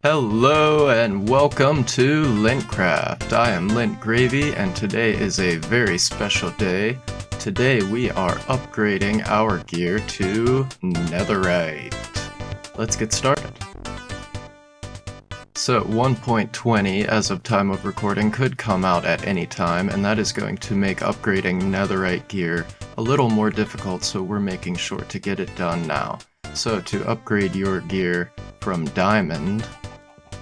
Hello and welcome to LintCraft. I am Lint Gravy and today is a very special day. Today we are upgrading our gear to Netherite. Let's get started. So 1.20 as of time of recording could come out at any time, and that is going to make upgrading Netherite gear a little more difficult, so we're making sure to get it done now. So to upgrade your gear from diamond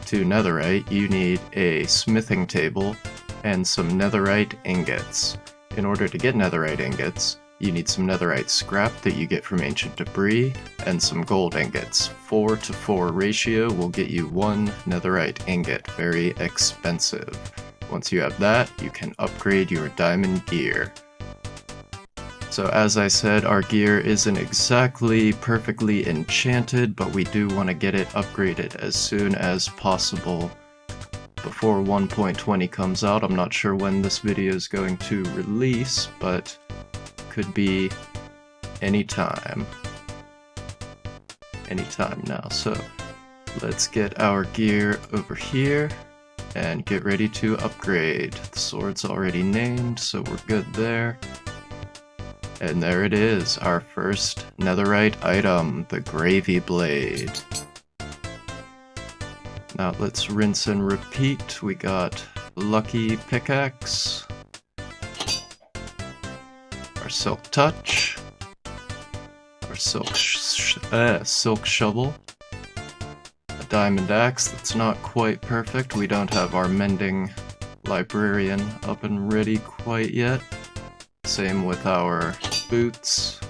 to netherite, you need a smithing table and some netherite ingots. In order to get netherite ingots, you need some netherite scrap that you get from ancient debris and some gold ingots. 4-to-4 ratio will get you one netherite ingot. Very expensive. Once you have that, you can upgrade your diamond gear. So as I said, our gear isn't exactly perfectly enchanted, but we do want to get it upgraded as soon as possible before 1.20 comes out. I'm not sure when this video is going to release, but could be anytime. Anytime now. So let's get our gear over here and get ready to upgrade. The sword's already named, so we're good there. And there it is, our first netherite item, the gravy blade. Now let's rinse and repeat. We got lucky pickaxe, our silk touch, our silk shovel, a diamond axe that's not quite perfect. We don't have our mending librarian up and ready quite yet. Same with our boots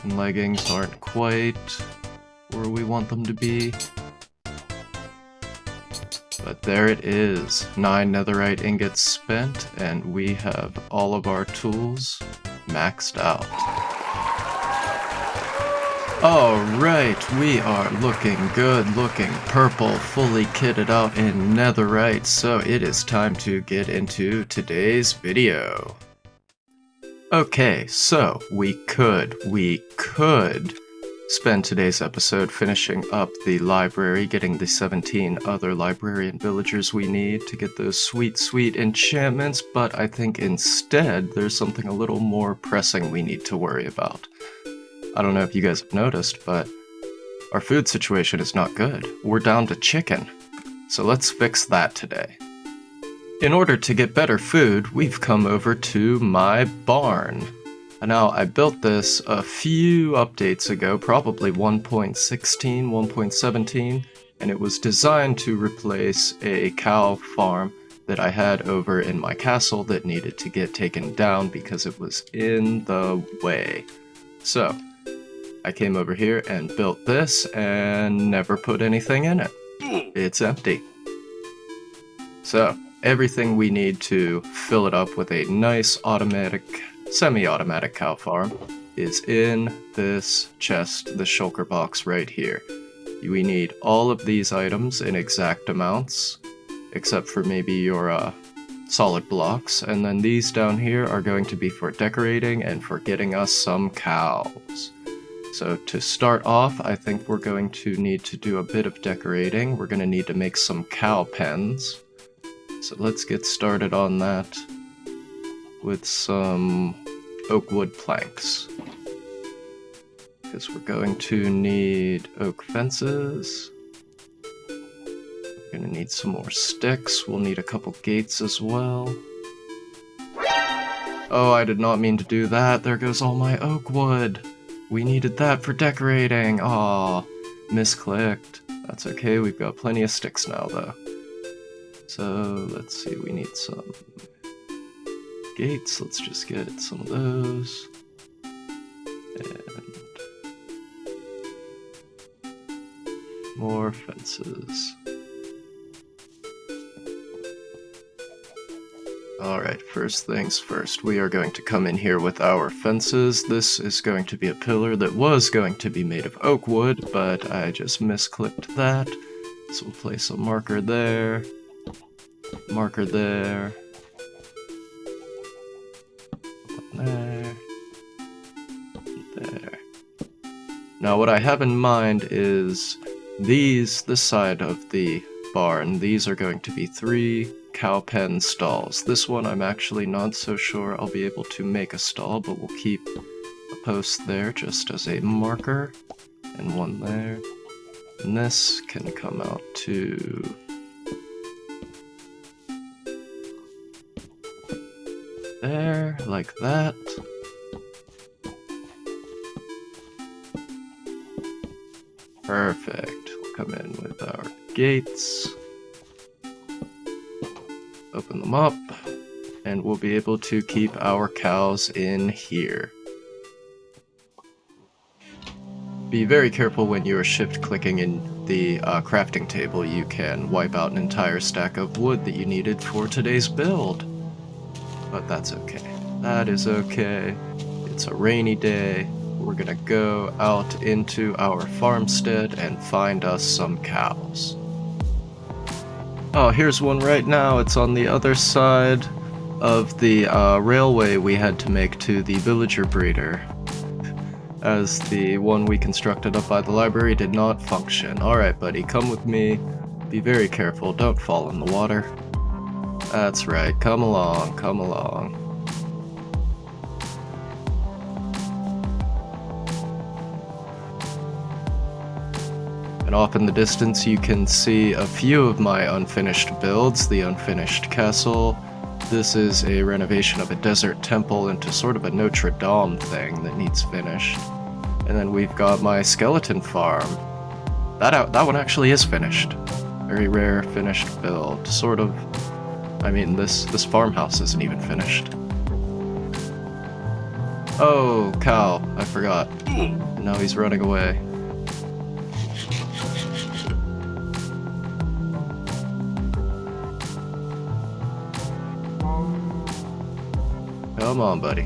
and leggings aren't quite where we want them to be. But there it is, 9 netherite ingots spent, and we have all of our tools maxed out. Alright, we are looking good, looking purple, fully kitted out in netherite, so it is time to get into today's video. Okay, so we could spend today's episode finishing up the library, getting the 17 other librarian villagers we need to get those sweet, sweet enchantments, but I think instead there's something a little more pressing we need to worry about. I don't know if you guys have noticed, but our food situation is not good. We're down to chicken, so let's fix that today. In order to get better food, we've come over to my barn. Now, I built this a few updates ago, probably 1.16, 1.17, and it was designed to replace a cow farm that I had over in my castle that needed to get taken down because it was in the way. So, I came over here and built this and never put anything in it. It's empty. So, everything we need to fill it up with a nice automatic, semi-automatic cow farm is in this chest, the shulker box right here. We need all of these items in exact amounts, except for maybe your solid blocks, and then these down here are going to be for decorating and for getting us some cows. So to start off, I think we're going to need to do a bit of decorating. We're going to need to make some cow pens. So let's get started on that with some oak wood planks. Because we're going to need oak fences. We're going to need some more sticks. We'll need a couple gates as well. Oh, I did not mean to do that. There goes all my oak wood. We needed that for decorating. Aw, misclicked. That's okay, we've got plenty of sticks now though. So, let's see, we need some gates. Let's just get some of those. And more fences. Alright, first things first, we are going to come in here with our fences. This is going to be a pillar that was going to be made of oak wood, but I just misclicked that. So we'll place a marker there. Marker there. One there. There. Now what I have in mind is This side of the barn, these are going to be 3 cow pen stalls. This one I'm actually not so sure I'll be able to make a stall, but we'll keep a post there just as a marker, and one there. And this can come out to there, like that. Perfect. We'll come in with our gates, open them up, and we'll be able to keep our cows in here. Be very careful when you are shift-clicking in the crafting table. You can wipe out an entire stack of wood that you needed for today's build. But that's okay. That is okay. It's a rainy day. We're gonna go out into our farmstead and find us some cows. Oh, here's one right now. It's on the other side of the railway we had to make to the villager breeder, as the one we constructed up by the library did not function. Alright, buddy, come with me. Be very careful, don't fall in the water. That's right, come along, come along. And off in the distance you can see a few of my unfinished builds. The unfinished castle. This is a renovation of a desert temple into sort of a Notre Dame thing that needs finished. And then we've got my skeleton farm. That one actually is finished. Very rare finished build. Sort of. I mean, this farmhouse isn't even finished. Oh, cow. I forgot. And now he's running away. Come on, buddy.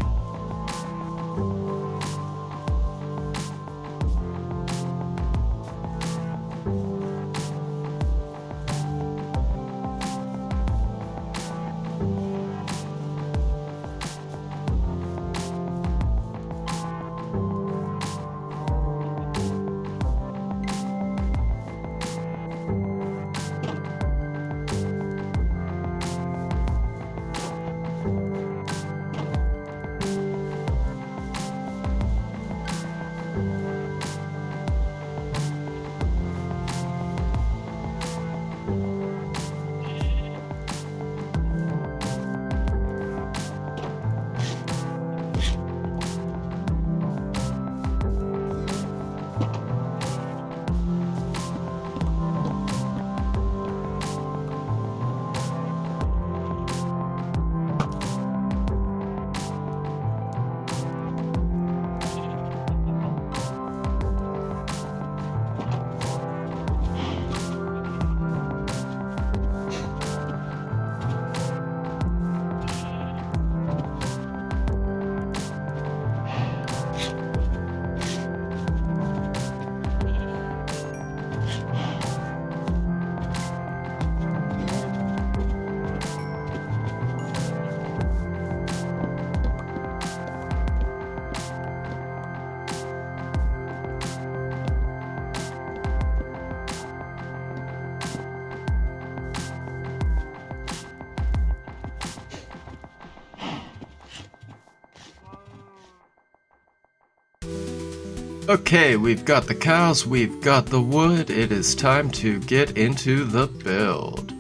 Okay, we've got the cows, we've got the wood, it is time to get into the build.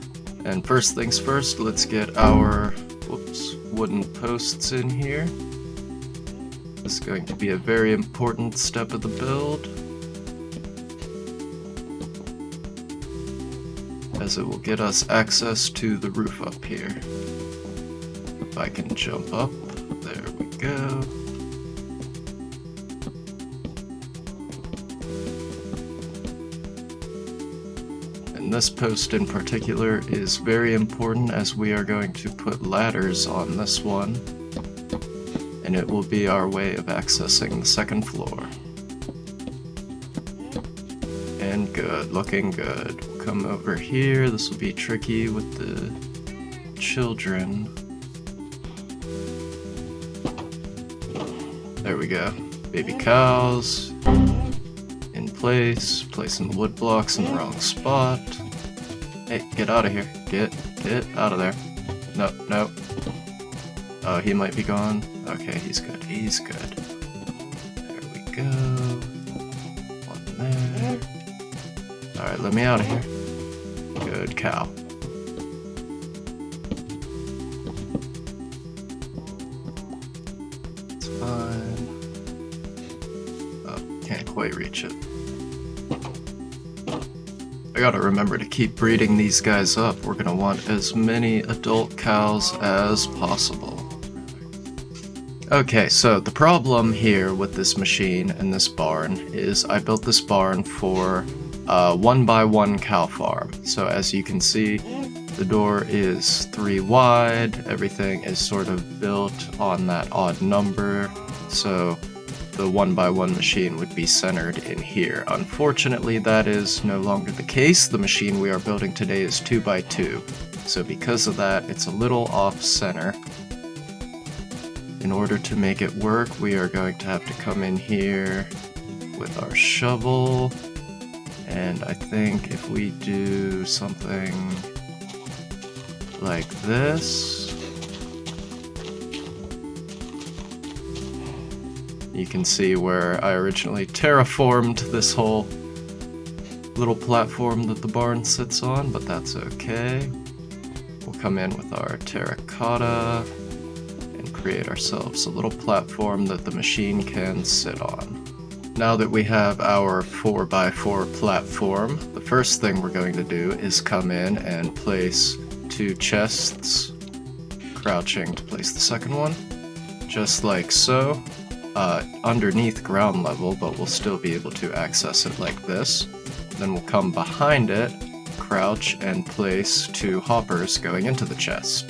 And first things first, let's get our wooden posts in here. This is going to be a very important step of the build, as it will get us access to the roof up here. If I can jump up, there we go. This post in particular is very important, as we are going to put ladders on this one, and it will be our way of accessing the second floor. And good, looking good. We'll come over here. This will be tricky with the children. There we go. Baby cows in place, placing the wood blocks in the wrong spot. Hey, get out of here. Get out of there. No, no. Oh, he might be gone. Okay, he's good, he's good. There we go. One there. Alright, let me out of here. Good cow. It's fine. Oh, can't quite reach it. I gotta remember to keep breeding these guys up. We're gonna want as many adult cows as possible. Okay, so the problem here with this machine and this barn is I built this barn for a 1x1 cow farm. So as you can see, the door is 3 wide, everything is sort of built on that odd number, so the 1x1 machine would be centered in here. Unfortunately, that is no longer the case. The machine we are building today is 2x2, so because of that, it's a little off-center. In order to make it work, we are going to have to come in here with our shovel, and I think if we do something like this, you can see where I originally terraformed this whole little platform that the barn sits on, but that's okay. We'll come in with our terracotta and create ourselves a little platform that the machine can sit on. Now that we have our 4x4 platform, the first thing we're going to do is come in and place 2 chests, crouching to place the second one, just like so. Underneath ground level, but we'll still be able to access it like this. Then we'll come behind it, crouch, and place 2 hoppers going into the chest.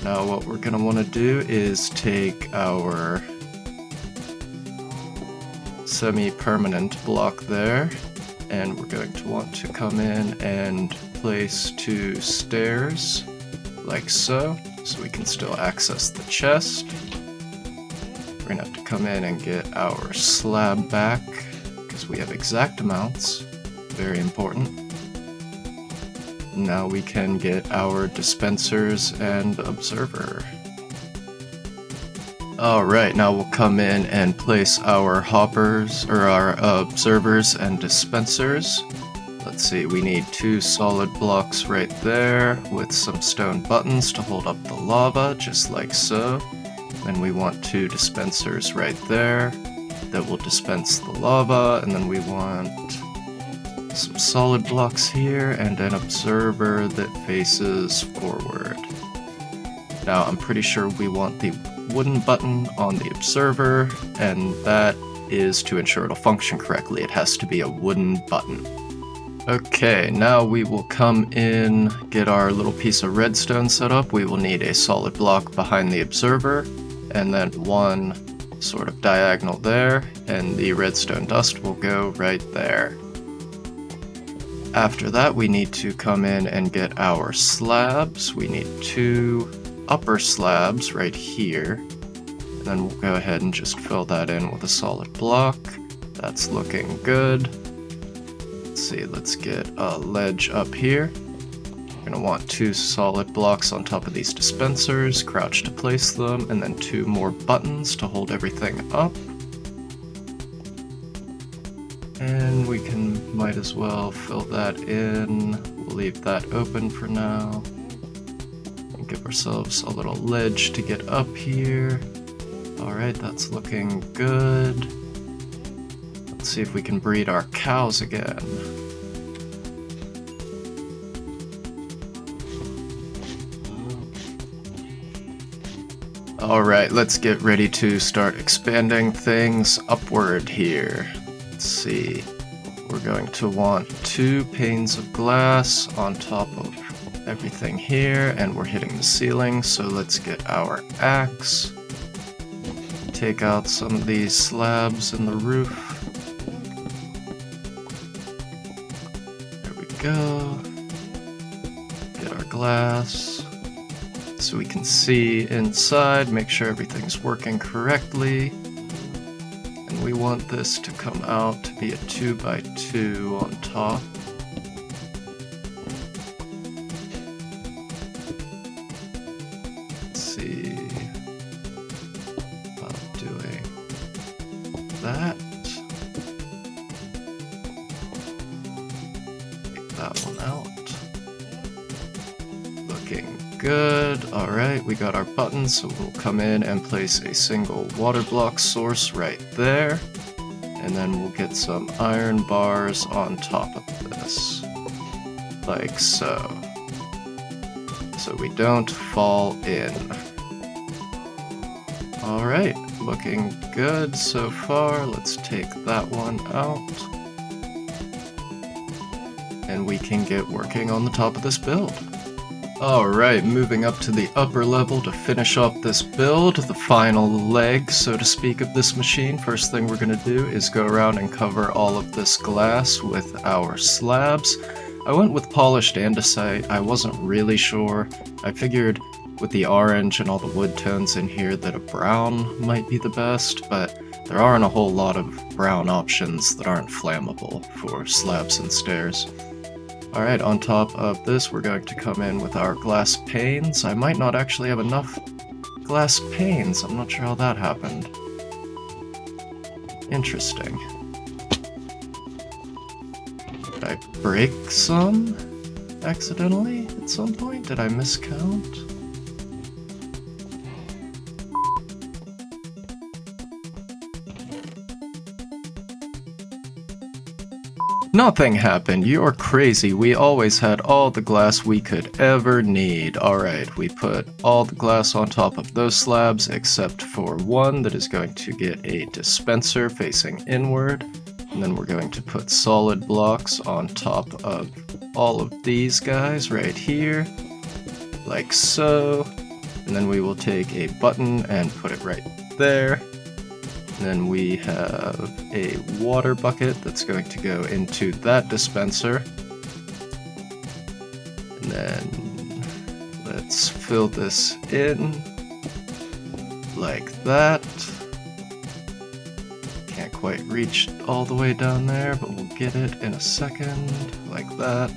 Now what we're going to want to do is take our semi-permanent block there, and we're going to want to come in and place 2 stairs, like so we can still access the chest. We're gonna have to come in and get our slab back, because we have exact amounts. Very important. Now we can get our dispensers and observer. Alright, now we'll come in and place our hoppers, or our observers and dispensers. Let's see, we need 2 solid blocks right there, with some stone buttons to hold up the lava, just like so. Then we want 2 dispensers right there that will dispense the lava, and then we want some solid blocks here and an observer that faces forward. Now I'm pretty sure we want the wooden button on the observer, and that is to ensure it'll function correctly. It has to be a wooden button. Okay, now we will come in, get our little piece of redstone set up. We will need a solid block behind the observer, and then 1 sort of diagonal there, and the redstone dust will go right there. After that, we need to come in and get our slabs. We need 2 upper slabs right here, and then we'll go ahead and just fill that in with a solid block. That's looking good. Let's see, let's get a ledge up here. We're going to want 2 solid blocks on top of these dispensers, crouch to place them, and then 2 more buttons to hold everything up. And we might as well fill that in. We'll leave that open for now. And give ourselves a little ledge to get up here. Alright, that's looking good. Let's see if we can breed our cows again. Alright, let's get ready to start expanding things upward here. Let's see. We're going to want 2 panes of glass on top of everything here, and we're hitting the ceiling, so let's get our axe. Take out some of these slabs in the roof. There we go. Get our glass so we can see inside, make sure everything's working correctly. And we want this to come out to be a 2x2 on top. Let's see about doing that. Take that one out. Looking good. Alright, we got our buttons, so we'll come in and place a single water block source right there. And then we'll get some iron bars on top of this. Like so. So we don't fall in. Alright, looking good so far. Let's take that one out. And we can get working on the top of this build. Alright, moving up to the upper level to finish off this build, the final leg, so to speak, of this machine. First thing we're going to do is go around and cover all of this glass with our slabs. I went with polished andesite. I wasn't really sure. I figured with the orange and all the wood tones in here that a brown might be the best, but there aren't a whole lot of brown options that aren't flammable for slabs and stairs. Alright, on top of this, we're going to come in with our glass panes. I might not actually have enough glass panes. I'm not sure how that happened. Interesting. Did I break some accidentally at some point? Did I miscount? Nothing happened, you're crazy. We always had all the glass we could ever need. Alright, we put all the glass on top of those slabs except for one that is going to get a dispenser facing inward. And then we're going to put solid blocks on top of all of these guys right here. Like so. And then we will take a button and put it right there. And then we have a water bucket that's going to go into that dispenser. And then let's fill this in like that. Can't quite reach all the way down there, but we'll get it in a second. Like that.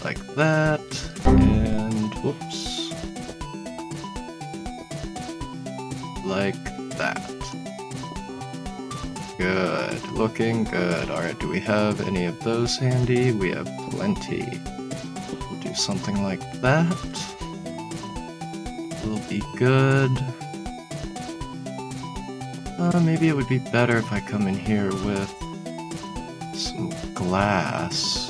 Like that. And whoops. Like that. Good, looking good. Alright, do we have any of those handy? We have plenty. We'll do something like that. Will be good. Maybe it would be better if I come in here with some glass.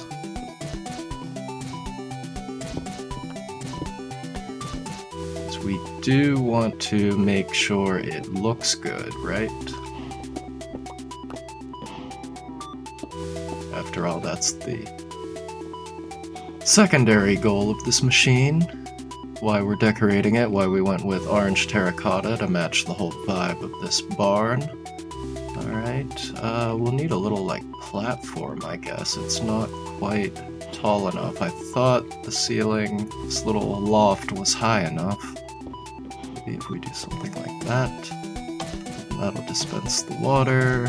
We do want to make sure it looks good, right? After all, that's the secondary goal of this machine. Why we're decorating it, why we went with orange terracotta to match the whole vibe of this barn. Alright, we'll need a little, like, platform, I guess. It's not quite tall enough. I thought the ceiling, this little loft, was high enough. Maybe if we do something like that, that'll dispense the water.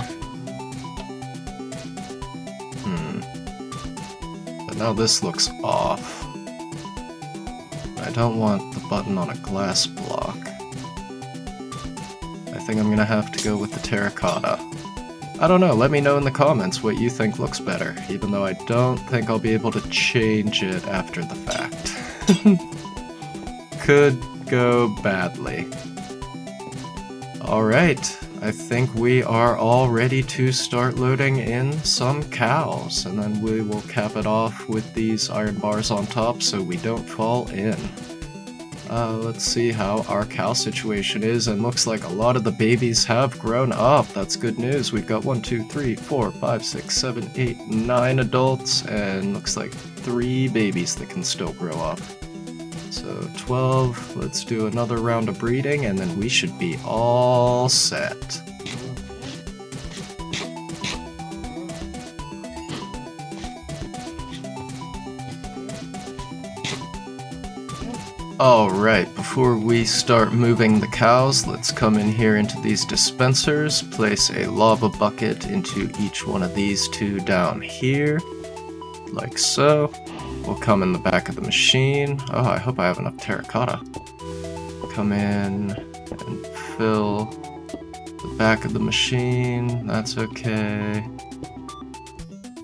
But now this looks off. I don't want the button on a glass block. I think I'm gonna have to go with the terracotta. I don't know, let me know in the comments what you think looks better, even though I don't think I'll be able to change it after the fact. Could go badly. Alright, I think we are all ready to start loading in some cows, and then we will cap it off with these iron bars on top so we don't fall in. Let's see how our cow situation is, and looks like a lot of the babies have grown up. That's good news. We've got 1, 2, 3, 4, 5, 6, 7, 8, 9 adults, and looks like 3 babies that can still grow up. So 12, let's do another round of breeding, and then we should be all set. Alright, before we start moving the cows, let's come in here into these dispensers, place a lava bucket into each one of these two down here, like so. We'll come in the back of the machine. Oh, I hope I have enough terracotta. Come in and fill the back of the machine. That's okay.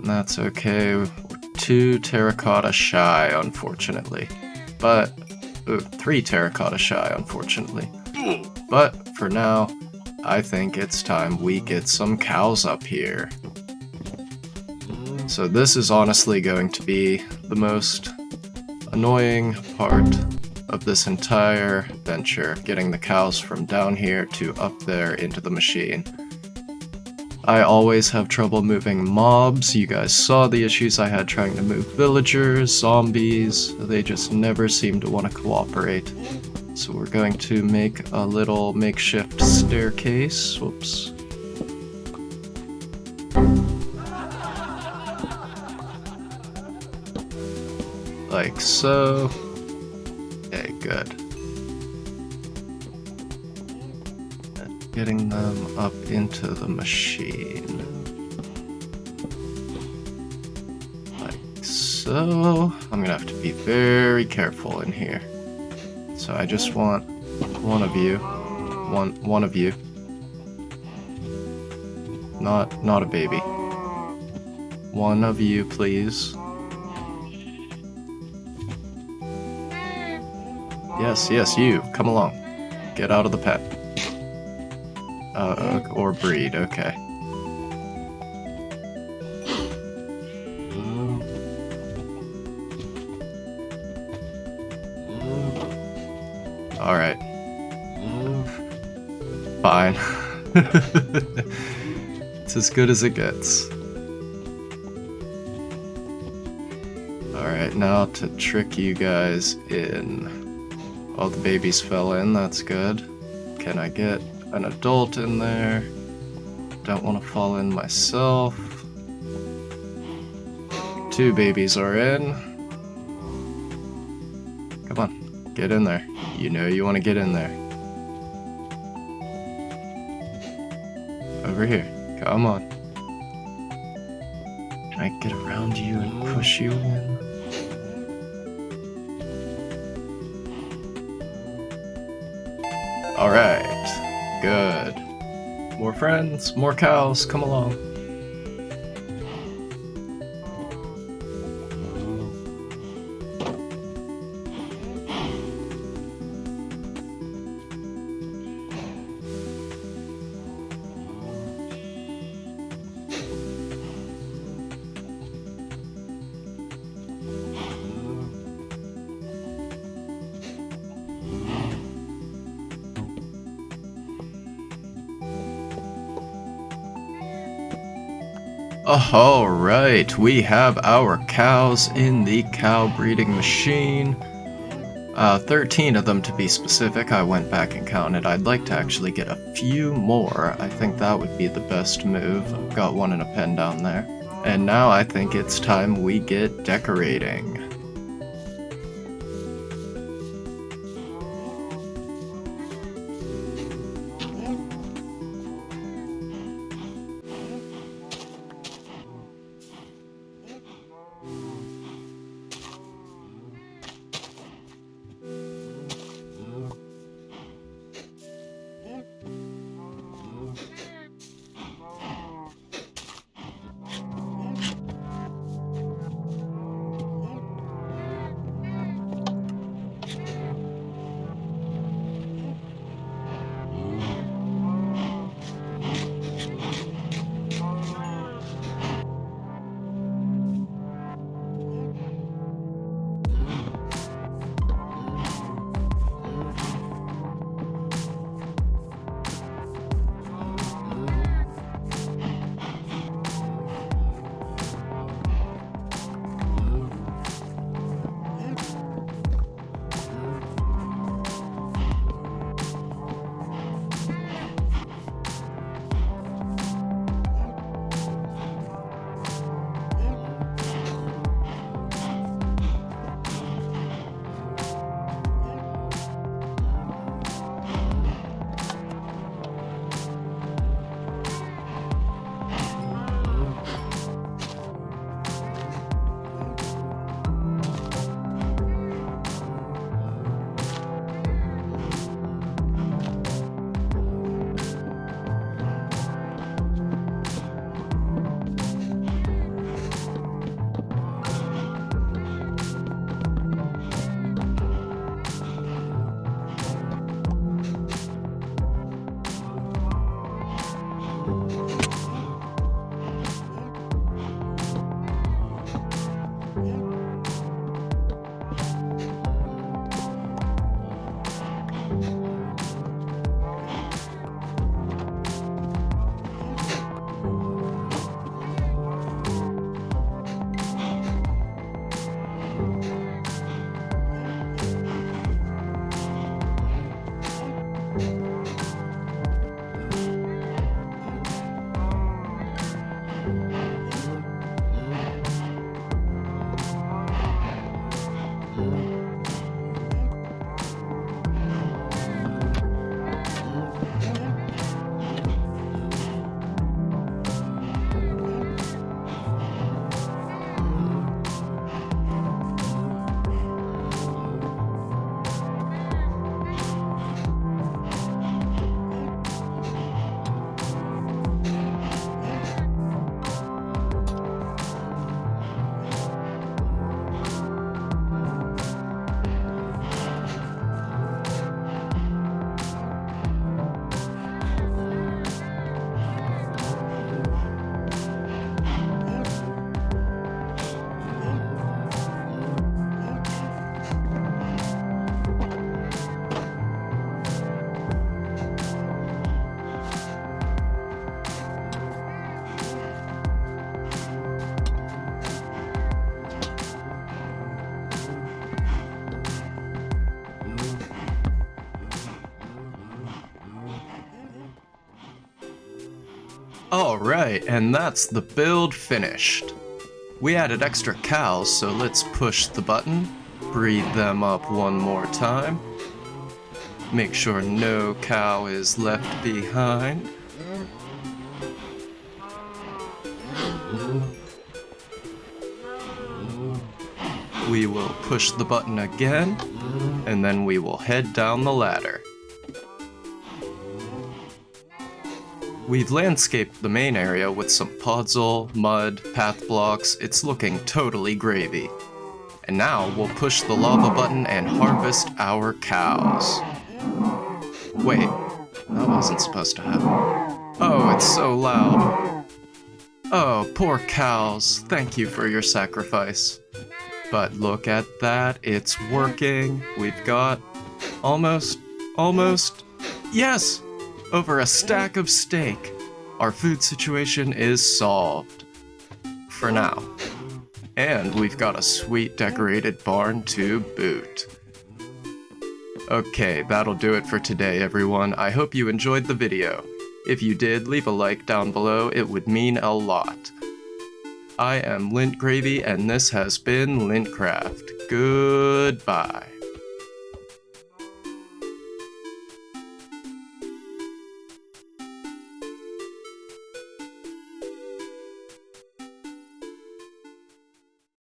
That's okay. We're 2 terracotta shy, unfortunately. But 3 terracotta shy, unfortunately. But for now, I think it's time we get some cows up here. So this is honestly going to be the most annoying part of this entire venture, getting the cows from down here to up there into the machine. I always have trouble moving mobs. You guys saw the issues I had trying to move villagers, zombies. They just never seem to want to cooperate. So we're going to make a little makeshift staircase. Whoops. Like so. Okay, good. Getting them up into the machine. Like so. I'm gonna have to be very careful in here. So I just want one of you. One of you. Not a baby. One of you, please. Yes, you. Come along. Get out of the pen. Or breed, okay. Alright. Fine. It's as good as it gets. Alright, now to trick you guys in. Oh, the babies fell in, that's good. Can I get an adult in there? Don't want to fall in myself. 2 babies are in. Come on, get in there. You know you want to get in there. Over here, come on. Can I get around you and push you in? Alright, good. More friends, more cows, come along. Alright, we have our cows in the cow breeding machine. 13 of them to be specific. I went back and counted. I'd like to actually get a few more. I think that would be the best move. I've got one in a pen down there. And now I think it's time we get decorating. Alright, and that's the build finished. We added extra cows, so let's push the button, breed them up one more time. Make sure no cow is left behind. We will push the button again, and then we will head down the ladder. We've landscaped the main area with some podzol, mud, path blocks. It's looking totally gravy. And now we'll push the lava button and harvest our cows. Wait, that wasn't supposed to happen. Oh, it's so loud. Oh, poor cows. Thank you for your sacrifice. But look at that, it's working. We've got almost, yes! Over a stack of steak. Our food situation is solved. For now. And we've got a sweet decorated barn to boot. Okay, that'll do it for today, everyone. I hope you enjoyed the video. If you did, leave a like down below, it would mean a lot. I am Lint Gravy, and this has been LintCraft. Goodbye.